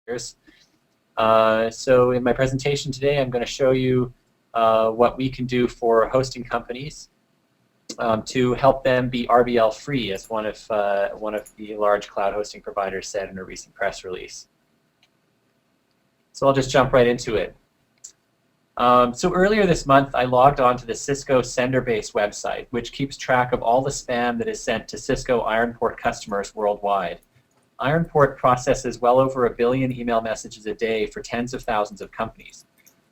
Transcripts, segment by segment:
So in my presentation today, I'm going to show you what we can do for hosting companies to help them be RBL free, as one of the large cloud hosting providers said in a recent press release. So I'll just jump right into it. So earlier this month, I logged on to the Cisco Senderbase website, which keeps track of all the spam that is sent to Cisco IronPort customers worldwide. IronPort processes well over 1 billion email messages a day for tens of thousands of companies.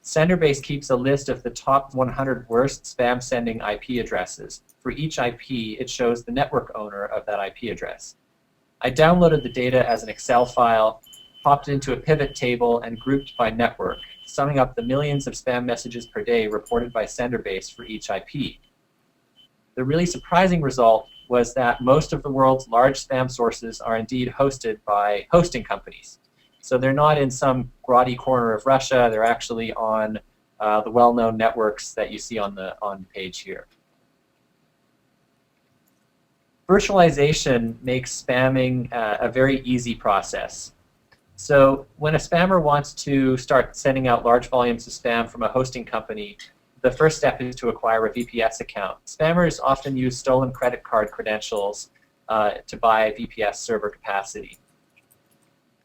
Senderbase keeps a list of the top 100 worst spam sending IP addresses. For each IP, it shows the network owner of that IP address. I downloaded the data as an Excel file, popped it into a pivot table, and grouped by network, summing up the millions of spam messages per day reported by Senderbase for each IP. The really surprising result was that most of the world's large spam sources are indeed hosted by hosting companies. So they're not in some grotty corner of Russia, they're actually on the well-known networks that you see on the page here. Virtualization makes spamming a very easy process. So when a spammer wants to start sending out large volumes of spam from a hosting company, the first step is to acquire a VPS account. Spammers often use stolen credit card credentials to buy VPS server capacity.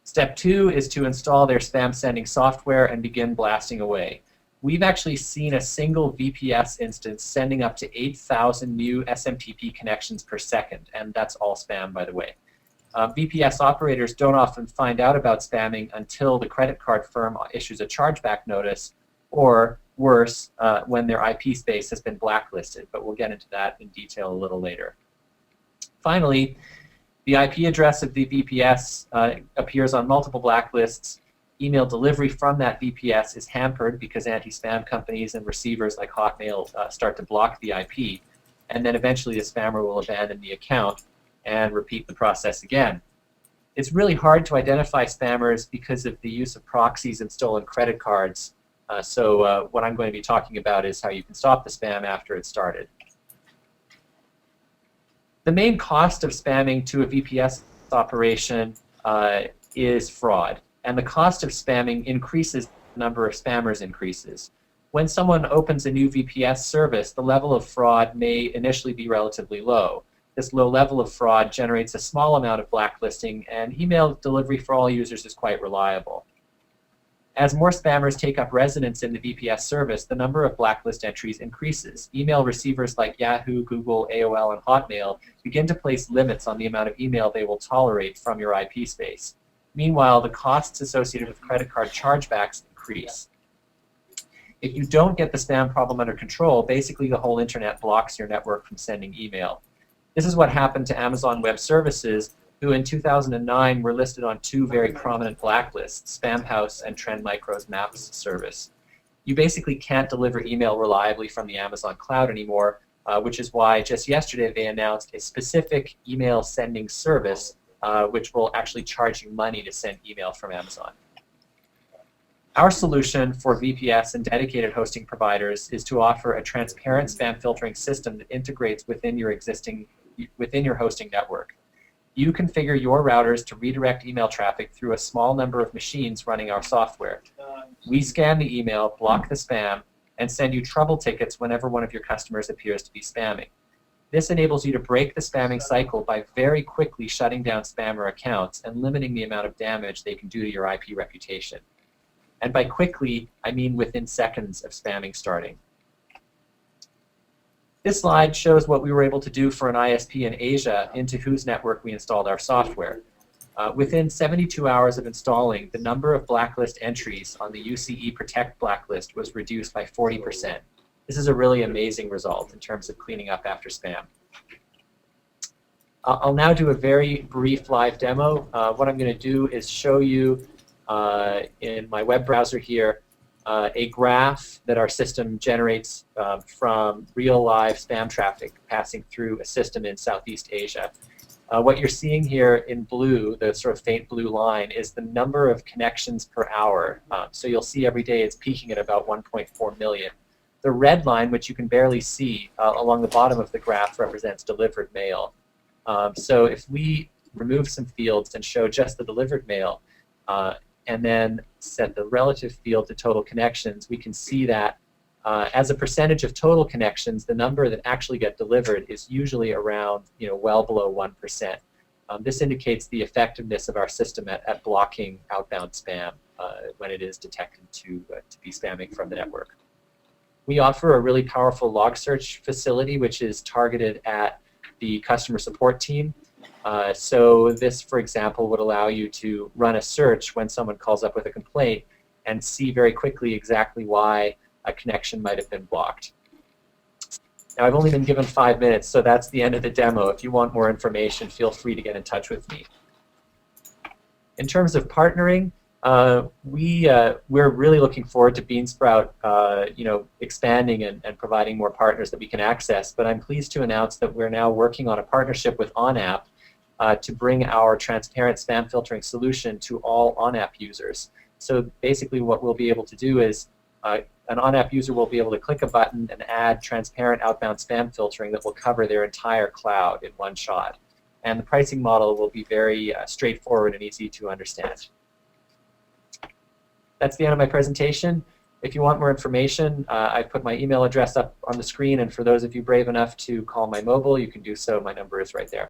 Step 2 is to install their spam sending software and begin blasting away. We've actually seen a single VPS instance sending up to 8,000 new SMTP connections per second, and that's all spam, by the way. VPS operators don't often find out about spamming until the credit card firm issues a chargeback notice, or worse, when their IP space has been blacklisted, but we'll get into that in detail a little later. Finally, the IP address of the VPS appears on multiple blacklists. Email delivery from that VPS is hampered because anti-spam companies and receivers like Hotmail start to block the IP, and then eventually the spammer will abandon the account and repeat the process again. It's really hard to identify spammers because of the use of proxies and stolen credit cards. So what I'm going to be talking about is how you can stop the spam after it's started. The main cost of spamming to a VPS operation is fraud. And the cost of spamming increases, the number of spammers increases. When someone opens a new VPS service, the level of fraud may initially be relatively low. This low level of fraud generates a small amount of blacklisting, and email delivery for all users is quite reliable. As more spammers take up residence in the VPS service, the number of blacklist entries increases. Email receivers like Yahoo, Google, AOL, and Hotmail begin to place limits on the amount of email they will tolerate from your IP space. Meanwhile, the costs associated with credit card chargebacks increase. If you don't get the spam problem under control, basically the whole internet blocks your network from sending email. This is what happened to Amazon Web Services, who in 2009 were listed on 2 very prominent blacklists, Spamhaus and Trend Micro's Maps service. You basically can't deliver email reliably from the Amazon cloud anymore, which is why just yesterday they announced a specific email sending service which will actually charge you money to send email from Amazon. Our solution for VPS and dedicated hosting providers is to offer a transparent spam filtering system that integrates within your hosting network. You configure your routers to redirect email traffic through a small number of machines running our software. We scan the email, block the spam, and send you trouble tickets whenever one of your customers appears to be spamming. This enables you to break the spamming cycle by very quickly shutting down spammer accounts and limiting the amount of damage they can do to your IP reputation. And by quickly, I mean within seconds of spamming starting. This slide shows what we were able to do for an ISP in Asia into whose network we installed our software. Within 72 hours of installing, the number of blacklist entries on the UCE Protect blacklist was reduced by 40%. This is a really amazing result in terms of cleaning up after spam. I'll now do a very brief live demo. What I'm going to do is show you in my web browser here a graph that our system generates from real live spam traffic passing through a system in Southeast Asia. What you're seeing here in blue, the sort of faint blue line, is the number of connections per hour. So you'll see every day it's peaking at about 1.4 million. The red line, which you can barely see along the bottom of the graph, represents delivered mail. So if we remove some fields and show just the delivered mail, and then set the relative field to total connections, we can see that as a percentage of total connections, the number that actually get delivered is usually around, well below 1%. This indicates the effectiveness of our system at blocking outbound spam when it is detected to be spamming from the network. We offer a really powerful log search facility which is targeted at the customer support team. So this, for example, would allow you to run a search when someone calls up with a complaint and see very quickly exactly why a connection might have been blocked. Now, I've only been given 5 minutes, so that's the end of the demo. If you want more information, feel free to get in touch with me. In terms of partnering, we're really looking forward to BeanSprout expanding and providing more partners that we can access, but I'm pleased to announce that we're now working on a partnership with OnApp to bring our transparent spam filtering solution to all OnApp users. So basically what we'll be able to do is an OnApp user will be able to click a button and add transparent outbound spam filtering that will cover their entire cloud in one shot. And the pricing model will be very straightforward and easy to understand. That's the end of my presentation. If you want more information, I've put my email address up on the screen, and for those of you brave enough to call my mobile, you can do so. My number is right there.